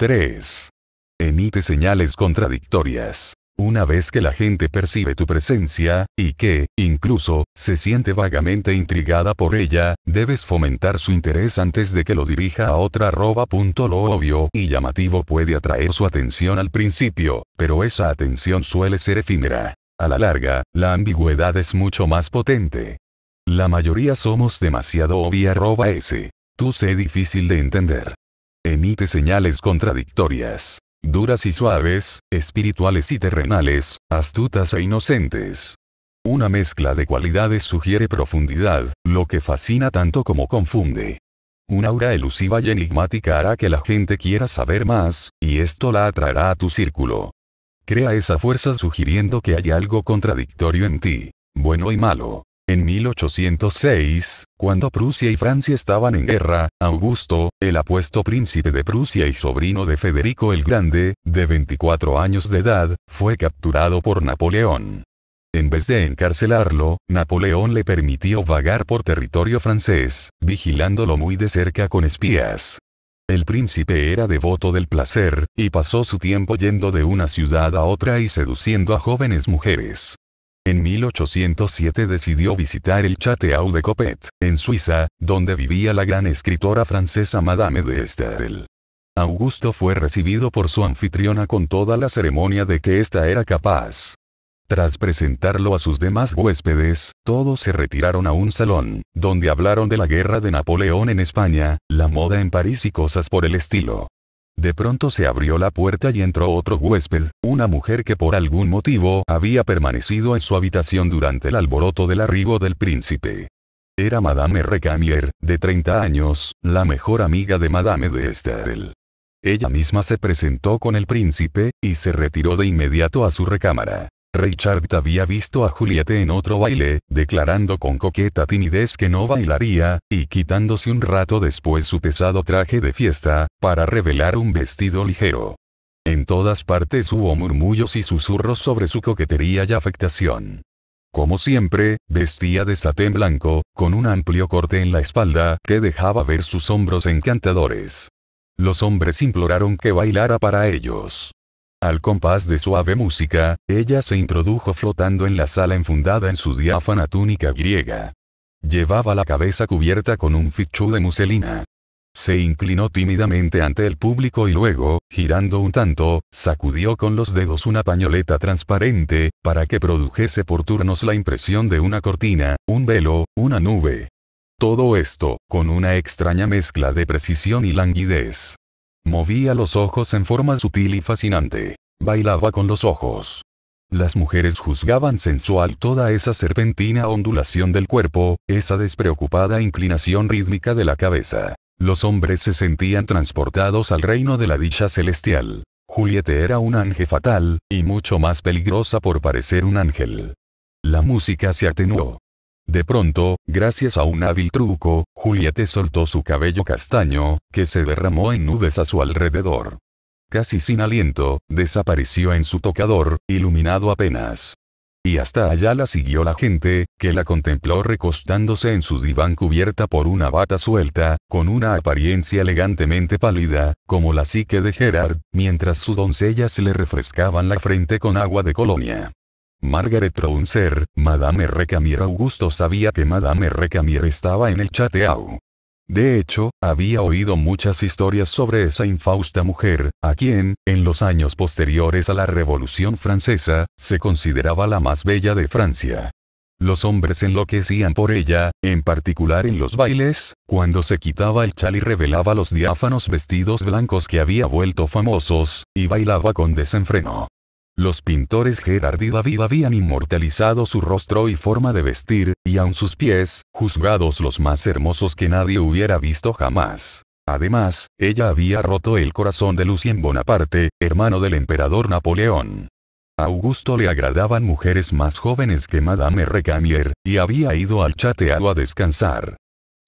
3. Emite señales contradictorias. Una vez que la gente percibe tu presencia, y que, incluso, se siente vagamente intrigada por ella, debes fomentar su interés antes de que lo dirija a otra. Lo obvio y llamativo puede atraer su atención al principio, pero esa atención suele ser efímera. A la larga, la ambigüedad es mucho más potente. La mayoría somos demasiado obvia. S. Tú sé difícil de entender. Emite señales contradictorias. Duras y suaves, espirituales y terrenales, astutas e inocentes. Una mezcla de cualidades sugiere profundidad, lo que fascina tanto como confunde. Un aura elusiva y enigmática hará que la gente quiera saber más, y esto la atraerá a tu círculo. Crea esa fuerza sugiriendo que hay algo contradictorio en ti, bueno y malo. En 1806, cuando Prusia y Francia estaban en guerra, Augusto, el apuesto príncipe de Prusia y sobrino de Federico el Grande, de 24 años de edad, fue capturado por Napoleón. En vez de encarcelarlo, Napoleón le permitió vagar por territorio francés, vigilándolo muy de cerca con espías. El príncipe era devoto del placer, y pasó su tiempo yendo de una ciudad a otra y seduciendo a jóvenes mujeres. En 1807 decidió visitar el Château de Coppet, en Suiza, donde vivía la gran escritora francesa Madame de Staël. Augusto fue recibido por su anfitriona con toda la ceremonia de que ésta era capaz. Tras presentarlo a sus demás huéspedes, todos se retiraron a un salón, donde hablaron de la guerra de Napoleón en España, la moda en París y cosas por el estilo. De pronto se abrió la puerta y entró otro huésped, una mujer que por algún motivo había permanecido en su habitación durante el alboroto del arribo del príncipe. Era Madame Recamier, de 30 años, la mejor amiga de Madame de Staël. Ella misma se presentó con el príncipe, y se retiró de inmediato a su recámara. Richard había visto a Juliette en otro baile, declarando con coqueta timidez que no bailaría, y quitándose un rato después su pesado traje de fiesta, para revelar un vestido ligero. En todas partes hubo murmullos y susurros sobre su coquetería y afectación. Como siempre, vestía de satén blanco, con un amplio corte en la espalda que dejaba ver sus hombros encantadores. Los hombres imploraron que bailara para ellos. Al compás de suave música, ella se introdujo flotando en la sala enfundada en su diáfana túnica griega. Llevaba la cabeza cubierta con un fichú de muselina. Se inclinó tímidamente ante el público y luego, girando un tanto, sacudió con los dedos una pañoleta transparente, para que produjese por turnos la impresión de una cortina, un velo, una nube. Todo esto, con una extraña mezcla de precisión y languidez. Movía los ojos en forma sutil y fascinante. Bailaba con los ojos. Las mujeres juzgaban sensual toda esa serpentina ondulación del cuerpo, esa despreocupada inclinación rítmica de la cabeza. Los hombres se sentían transportados al reino de la dicha celestial. Juliette era un ángel fatal, y mucho más peligrosa por parecer un ángel. La música se atenuó. De pronto, gracias a un hábil truco, Juliette soltó su cabello castaño, que se derramó en nubes a su alrededor. Casi sin aliento, desapareció en su tocador, iluminado apenas. Y hasta allá la siguió la gente, que la contempló recostándose en su diván cubierta por una bata suelta, con una apariencia elegantemente pálida, como la psique de Gerard, mientras sus doncellas le refrescaban la frente con agua de colonia. Margaret Rouncer, Madame Recamier. Augusto sabía que Madame Recamier estaba en el Château. De hecho, había oído muchas historias sobre esa infausta mujer, a quien, en los años posteriores a la Revolución Francesa, se consideraba la más bella de Francia. Los hombres enloquecían por ella, en particular en los bailes, cuando se quitaba el chal y revelaba los diáfanos vestidos blancos que había vuelto famosos, y bailaba con desenfreno. Los pintores Gerard y David habían inmortalizado su rostro y forma de vestir, y aun sus pies, juzgados los más hermosos que nadie hubiera visto jamás. Además, ella había roto el corazón de Lucien Bonaparte, hermano del emperador Napoleón. A Augusto le agradaban mujeres más jóvenes que Madame Recamier, y había ido al Château a descansar.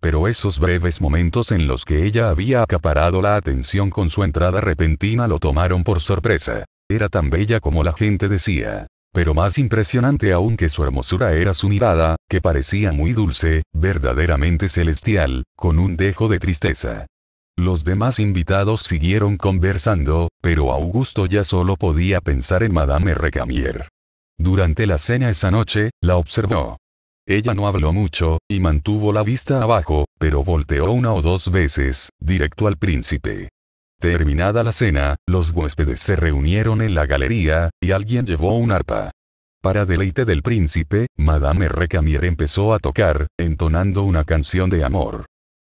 Pero esos breves momentos en los que ella había acaparado la atención con su entrada repentina lo tomaron por sorpresa. Era tan bella como la gente decía. Pero más impresionante aún que su hermosura era su mirada, que parecía muy dulce, verdaderamente celestial, con un dejo de tristeza. Los demás invitados siguieron conversando, pero Augusto ya solo podía pensar en Madame Recamier. Durante la cena esa noche, la observó. Ella no habló mucho, y mantuvo la vista abajo, pero volteó una o dos veces, directo al príncipe. Terminada la cena, los huéspedes se reunieron en la galería, y alguien llevó un arpa. Para deleite del príncipe, Madame Recamier empezó a tocar, entonando una canción de amor.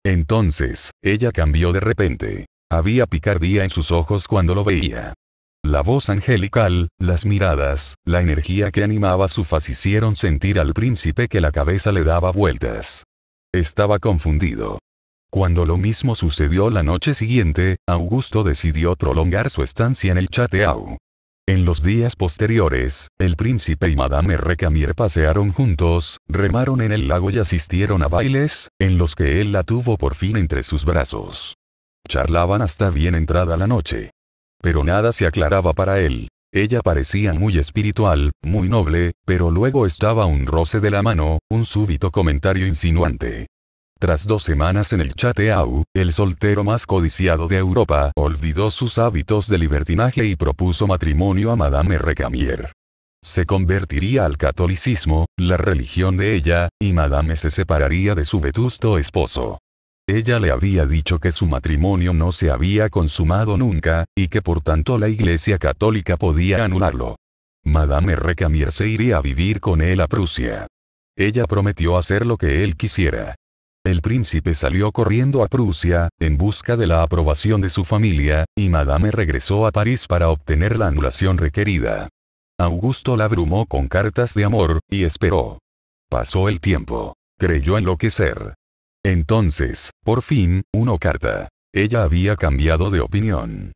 Entonces, ella cambió de repente. Había picardía en sus ojos cuando lo veía. La voz angelical, las miradas, la energía que animaba su faz hicieron sentir al príncipe que la cabeza le daba vueltas. Estaba confundido. Cuando lo mismo sucedió la noche siguiente, Augusto decidió prolongar su estancia en el Château. En los días posteriores, el príncipe y Madame Recamier pasearon juntos, remaron en el lago y asistieron a bailes, en los que él la tuvo por fin entre sus brazos. Charlaban hasta bien entrada la noche. Pero nada se aclaraba para él. Ella parecía muy espiritual, muy noble, pero luego estaba un roce de la mano, un súbito comentario insinuante. Tras 2 semanas en el Château, el soltero más codiciado de Europa olvidó sus hábitos de libertinaje y propuso matrimonio a Madame Recamier. Se convertiría al catolicismo, la religión de ella, y Madame se separaría de su vetusto esposo. Ella le había dicho que su matrimonio no se había consumado nunca, y que por tanto la Iglesia católica podía anularlo. Madame Recamier se iría a vivir con él a Prusia. Ella prometió hacer lo que él quisiera. El príncipe salió corriendo a Prusia, en busca de la aprobación de su familia, y Madame regresó a París para obtener la anulación requerida. Augusto la abrumó con cartas de amor, y esperó. Pasó el tiempo. Creyó enloquecer. Entonces, por fin, una carta. Ella había cambiado de opinión.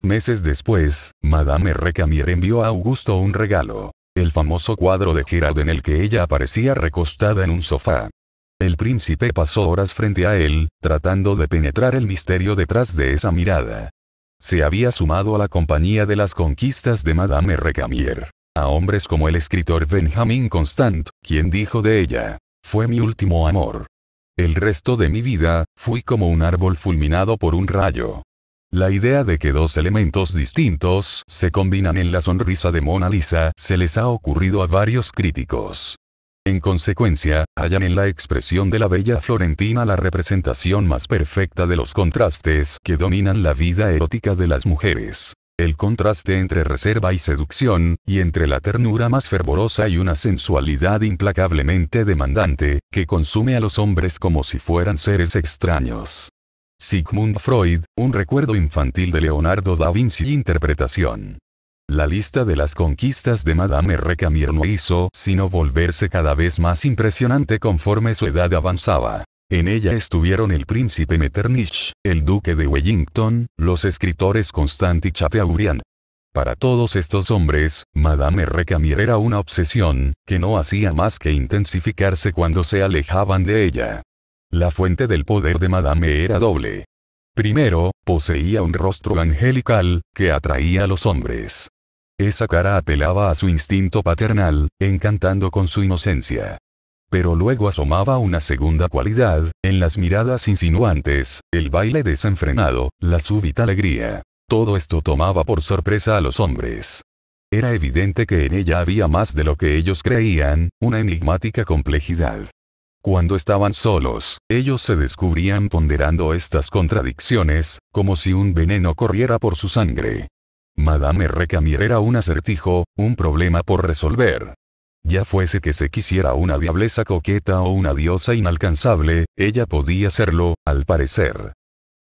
Meses después, Madame Recamier envió a Augusto un regalo. El famoso cuadro de Gérard en el que ella aparecía recostada en un sofá. El príncipe pasó horas frente a él, tratando de penetrar el misterio detrás de esa mirada. Se había sumado a la compañía de las conquistas de Madame Recamier. A hombres como el escritor Benjamin Constant, quien dijo de ella: "Fue mi último amor. El resto de mi vida, fui como un árbol fulminado por un rayo". La idea de que 2 elementos distintos se combinan en la sonrisa de Mona Lisa se les ha ocurrido a varios críticos. En consecuencia, hallan en la expresión de la bella florentina la representación más perfecta de los contrastes que dominan la vida erótica de las mujeres. El contraste entre reserva y seducción, y entre la ternura más fervorosa y una sensualidad implacablemente demandante, que consume a los hombres como si fueran seres extraños. Sigmund Freud, un recuerdo infantil de Leonardo da Vinci. Interpretación. La lista de las conquistas de Madame Recamier no hizo sino volverse cada vez más impresionante conforme su edad avanzaba. En ella estuvieron el príncipe Metternich, el duque de Wellington, los escritores Constant y Chateaubriand. Para todos estos hombres, Madame Recamier era una obsesión, que no hacía más que intensificarse cuando se alejaban de ella. La fuente del poder de Madame era doble. Primero, poseía un rostro angelical, que atraía a los hombres. Esa cara apelaba a su instinto paternal, encantando con su inocencia. Pero luego asomaba una segunda cualidad, en las miradas insinuantes, el baile desenfrenado, la súbita alegría. Todo esto tomaba por sorpresa a los hombres. Era evidente que en ella había más de lo que ellos creían, una enigmática complejidad. Cuando estaban solos, ellos se descubrían ponderando estas contradicciones, como si un veneno corriera por su sangre. Madame Recamier era un acertijo, un problema por resolver. Ya fuese que se quisiera una diableza coqueta o una diosa inalcanzable, ella podía serlo, al parecer.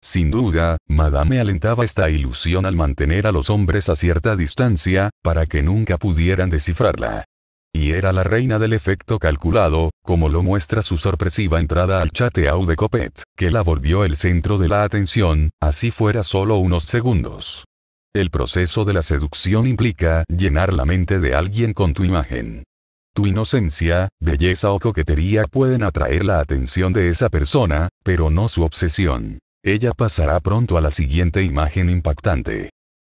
Sin duda, Madame alentaba esta ilusión al mantener a los hombres a cierta distancia, para que nunca pudieran descifrarla. Y era la reina del efecto calculado, como lo muestra su sorpresiva entrada al Château de Coppet, que la volvió el centro de la atención, así fuera solo unos segundos. El proceso de la seducción implica llenar la mente de alguien con tu imagen. Tu inocencia, belleza o coquetería pueden atraer la atención de esa persona, pero no su obsesión. Ella pasará pronto a la siguiente imagen impactante.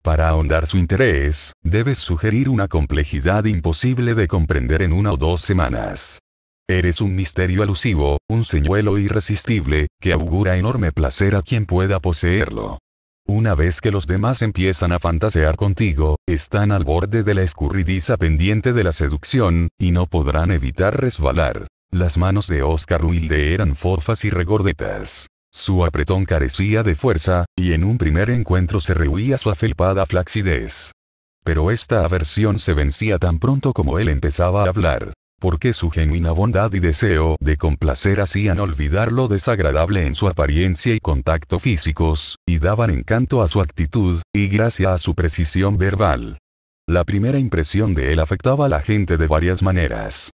Para ahondar su interés, debes sugerir una complejidad imposible de comprender en 1 o 2 semanas. Eres un misterio elusivo, un señuelo irresistible, que augura enorme placer a quien pueda poseerlo. Una vez que los demás empiezan a fantasear contigo, están al borde de la escurridiza pendiente de la seducción, y no podrán evitar resbalar. Las manos de Oscar Wilde eran fofas y regordetas. Su apretón carecía de fuerza, y en un primer encuentro se rehuía su afelpada flacidez. Pero esta aversión se vencía tan pronto como él empezaba a hablar, porque su genuina bondad y deseo de complacer hacían olvidar lo desagradable en su apariencia y contacto físicos, y daban encanto a su actitud, y gracia a su precisión verbal. La primera impresión de él afectaba a la gente de varias maneras.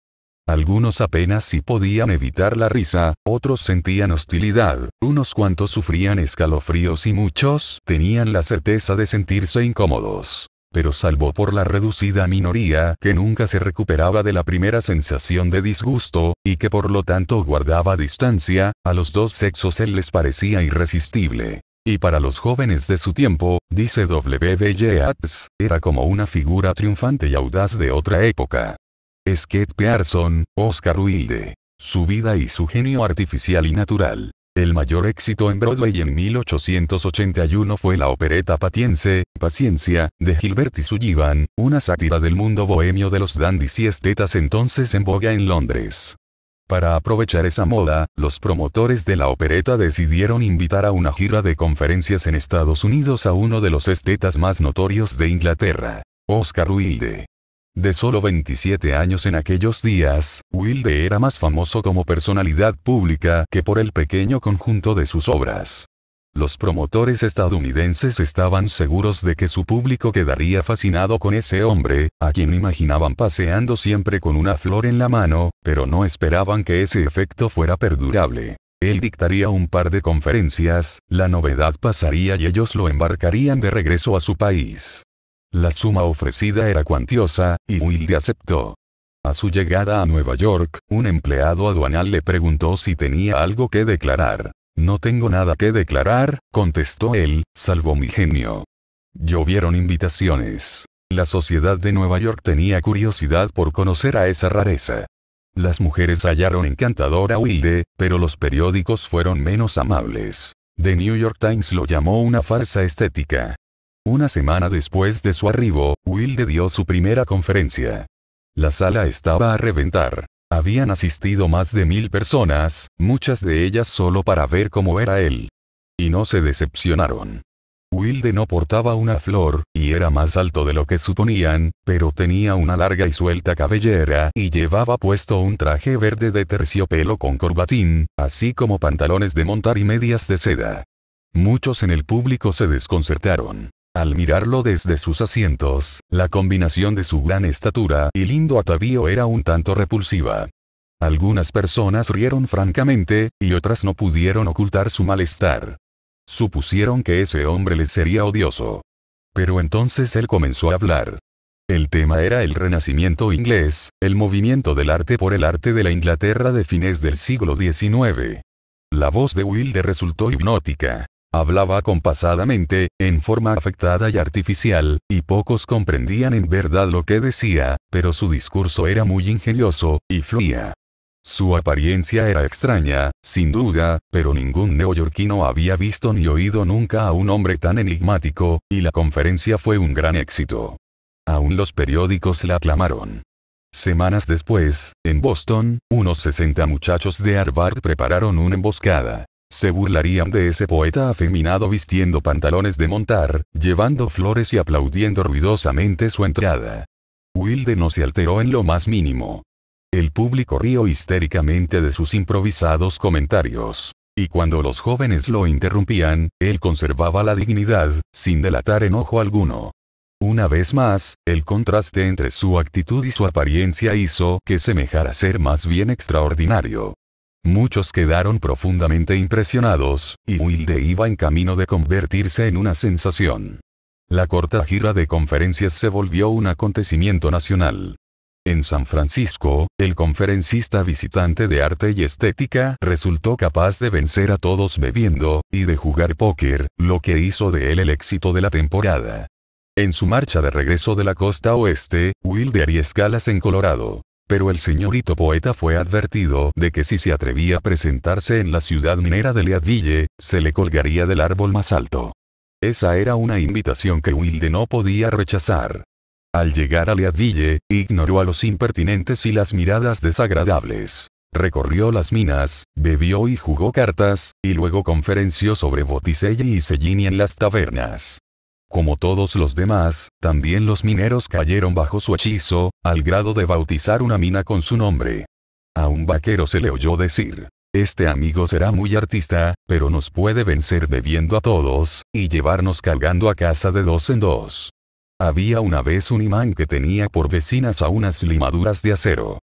Algunos apenas si podían evitar la risa, otros sentían hostilidad, unos cuantos sufrían escalofríos y muchos tenían la certeza de sentirse incómodos. Pero salvo por la reducida minoría que nunca se recuperaba de la primera sensación de disgusto, y que por lo tanto guardaba distancia, a los dos sexos él les parecía irresistible. Y para los jóvenes de su tiempo, dice W. B. Yeats, era como una figura triunfante y audaz de otra época. Skate Pearson, Oscar Wilde. Su vida y su genio artificial y natural. El mayor éxito en Broadway en 1881 fue la opereta patiense, Paciencia, de Gilbert y Sullivan, una sátira del mundo bohemio de los dandis y estetas entonces en boga en Londres. Para aprovechar esa moda, los promotores de la opereta decidieron invitar a una gira de conferencias en Estados Unidos a uno de los estetas más notorios de Inglaterra, Oscar Wilde. De solo 27 años en aquellos días, Wilde era más famoso como personalidad pública que por el pequeño conjunto de sus obras. Los promotores estadounidenses estaban seguros de que su público quedaría fascinado con ese hombre, a quien imaginaban paseando siempre con una flor en la mano, pero no esperaban que ese efecto fuera perdurable. Él dictaría un par de conferencias, la novedad pasaría y ellos lo embarcarían de regreso a su país. La suma ofrecida era cuantiosa, y Wilde aceptó. A su llegada a Nueva York, un empleado aduanal le preguntó si tenía algo que declarar. No tengo nada que declarar, contestó él, salvo mi genio. Llovieron invitaciones. La sociedad de Nueva York tenía curiosidad por conocer a esa rareza. Las mujeres hallaron encantador a Wilde, pero los periódicos fueron menos amables. The New York Times lo llamó una farsa estética. Una semana después de su arribo, Wilde dio su primera conferencia. La sala estaba a reventar. Habían asistido más de 1000 personas, muchas de ellas solo para ver cómo era él. Y no se decepcionaron. Wilde no portaba una flor, y era más alto de lo que suponían, pero tenía una larga y suelta cabellera y llevaba puesto un traje verde de terciopelo con corbatín, así como pantalones de montar y medias de seda. Muchos en el público se desconcertaron. Al mirarlo desde sus asientos, la combinación de su gran estatura y lindo atavío era un tanto repulsiva. Algunas personas rieron francamente, y otras no pudieron ocultar su malestar. Supusieron que ese hombre les sería odioso. Pero entonces él comenzó a hablar. El tema era el Renacimiento inglés, el movimiento del arte por el arte de la Inglaterra de fines del siglo XIX. La voz de Wilde resultó hipnótica. Hablaba acompasadamente, en forma afectada y artificial, y pocos comprendían en verdad lo que decía, pero su discurso era muy ingenioso, y fluía. Su apariencia era extraña, sin duda, pero ningún neoyorquino había visto ni oído nunca a un hombre tan enigmático, y la conferencia fue un gran éxito. Aún los periódicos la aclamaron. Semanas después, en Boston, unos 60 muchachos de Harvard prepararon una emboscada. Se burlarían de ese poeta afeminado vistiendo pantalones de montar, llevando flores y aplaudiendo ruidosamente su entrada. Wilde no se alteró en lo más mínimo. El público rió histéricamente de sus improvisados comentarios. Y cuando los jóvenes lo interrumpían, él conservaba la dignidad, sin delatar enojo alguno. Una vez más, el contraste entre su actitud y su apariencia hizo que semejara ser más bien extraordinario. Muchos quedaron profundamente impresionados, y Wilde iba en camino de convertirse en una sensación. La corta gira de conferencias se volvió un acontecimiento nacional. En San Francisco, el conferencista visitante de arte y estética resultó capaz de vencer a todos bebiendo, y de jugar póker, lo que hizo de él el éxito de la temporada. En su marcha de regreso de la costa oeste, Wilde haría escalas en Colorado. Pero el señorito poeta fue advertido de que si se atrevía a presentarse en la ciudad minera de Leadville, se le colgaría del árbol más alto. Esa era una invitación que Wilde no podía rechazar. Al llegar a Leadville, ignoró a los impertinentes y las miradas desagradables. Recorrió las minas, bebió y jugó cartas, y luego conferenció sobre Botticelli y Cellini en las tabernas. Como todos los demás, también los mineros cayeron bajo su hechizo, al grado de bautizar una mina con su nombre. A un vaquero se le oyó decir: este amigo será muy artista, pero nos puede vencer bebiendo a todos, y llevarnos cargando a casa de dos en dos. Había una vez un imán que tenía por vecinas a unas limaduras de acero.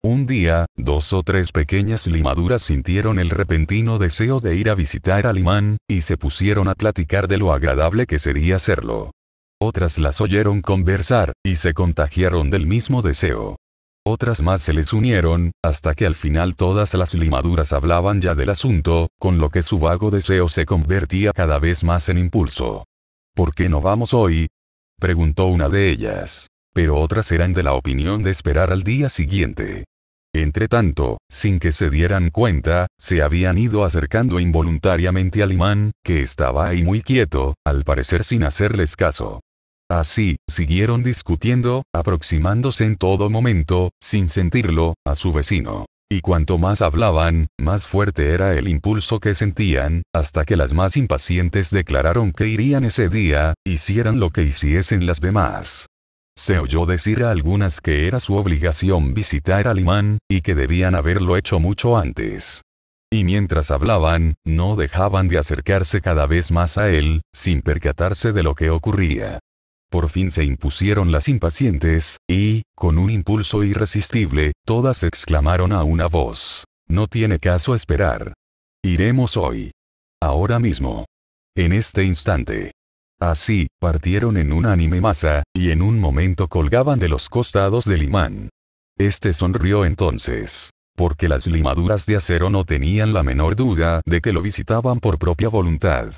Un día, 2 o 3 pequeñas limaduras sintieron el repentino deseo de ir a visitar al imán, y se pusieron a platicar de lo agradable que sería hacerlo. Otras las oyeron conversar, y se contagiaron del mismo deseo. Otras más se les unieron, hasta que al final todas las limaduras hablaban ya del asunto, con lo que su vago deseo se convertía cada vez más en impulso. ¿Por qué no vamos hoy?, preguntó una de ellas. Pero otras eran de la opinión de esperar al día siguiente. Entretanto, sin que se dieran cuenta, se habían ido acercando involuntariamente al imán, que estaba ahí muy quieto, al parecer sin hacerles caso. Así, siguieron discutiendo, aproximándose en todo momento, sin sentirlo, a su vecino. Y cuanto más hablaban, más fuerte era el impulso que sentían, hasta que las más impacientes declararon que irían ese día, hicieran lo que hiciesen las demás. Se oyó decir a algunas que era su obligación visitar al imán, y que debían haberlo hecho mucho antes. Y mientras hablaban, no dejaban de acercarse cada vez más a él, sin percatarse de lo que ocurría. Por fin se impusieron las impacientes, y, con un impulso irresistible, todas exclamaron a una voz: no tiene caso esperar. Iremos hoy. Ahora mismo. En este instante. Así, partieron en unánime masa, y en un momento colgaban de los costados del imán. Este sonrió entonces, porque las limaduras de acero no tenían la menor duda de que lo visitaban por propia voluntad.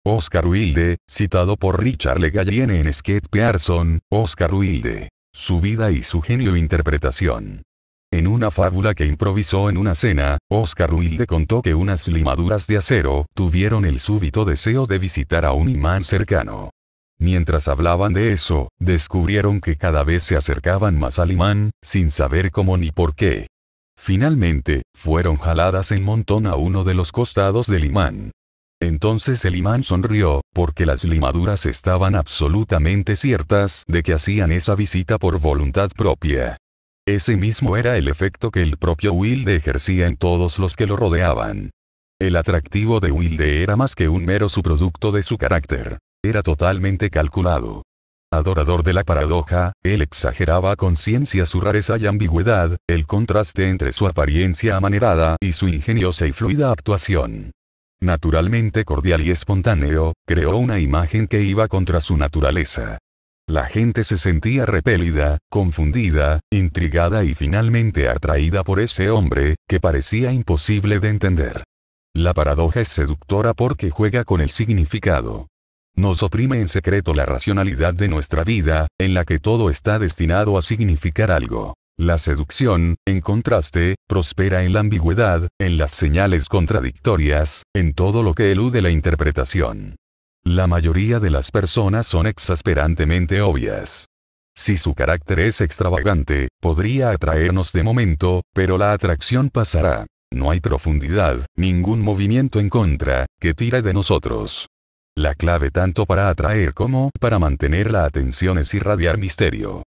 Oscar Wilde, citado por Richard Le Gallienne en Sketch Pearson, Oscar Wilde. Su vida y su genio interpretación. En una fábula que improvisó en una cena, Oscar Wilde contó que unas limaduras de acero tuvieron el súbito deseo de visitar a un imán cercano. Mientras hablaban de eso, descubrieron que cada vez se acercaban más al imán, sin saber cómo ni por qué. Finalmente, fueron jaladas en montón a uno de los costados del imán. Entonces el imán sonrió, porque las limaduras estaban absolutamente ciertas de que hacían esa visita por voluntad propia. Ese mismo era el efecto que el propio Wilde ejercía en todos los que lo rodeaban. El atractivo de Wilde era más que un mero subproducto de su carácter. Era totalmente calculado. Adorador de la paradoja, él exageraba a conciencia su rareza y ambigüedad, el contraste entre su apariencia amanerada y su ingeniosa y fluida actuación. Naturalmente cordial y espontáneo, creó una imagen que iba contra su naturaleza. La gente se sentía repelida, confundida, intrigada y finalmente atraída por ese hombre, que parecía imposible de entender. La paradoja es seductora porque juega con el significado. Nos oprime en secreto la racionalidad de nuestra vida, en la que todo está destinado a significar algo. La seducción, en contraste, prospera en la ambigüedad, en las señales contradictorias, en todo lo que elude la interpretación. La mayoría de las personas son exasperantemente obvias. Si su carácter es extravagante, podría atraernos de momento, pero la atracción pasará. No hay profundidad, ningún movimiento en contra, que tire de nosotros. La clave tanto para atraer como para mantener la atención es irradiar misterio.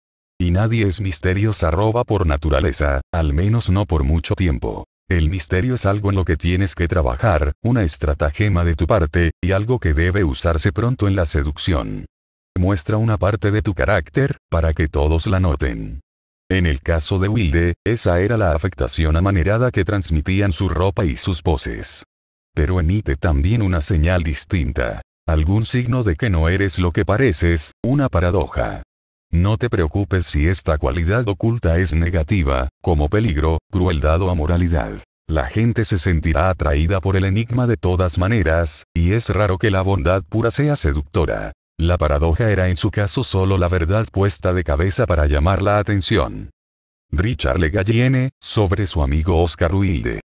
Y nadie es misteriosa por naturaleza, al menos no por mucho tiempo. El misterio es algo en lo que tienes que trabajar, una estratagema de tu parte, y algo que debe usarse pronto en la seducción. Muestra una parte de tu carácter, para que todos la noten. En el caso de Wilde, esa era la afectación amanerada que transmitían su ropa y sus poses. Pero emite también una señal distinta. Algún signo de que no eres lo que pareces, una paradoja. No te preocupes si esta cualidad oculta es negativa, como peligro, crueldad o amoralidad. La gente se sentirá atraída por el enigma de todas maneras, y es raro que la bondad pura sea seductora. La paradoja era en su caso solo la verdad puesta de cabeza para llamar la atención. Richard Le Gallienne, sobre su amigo Oscar Wilde.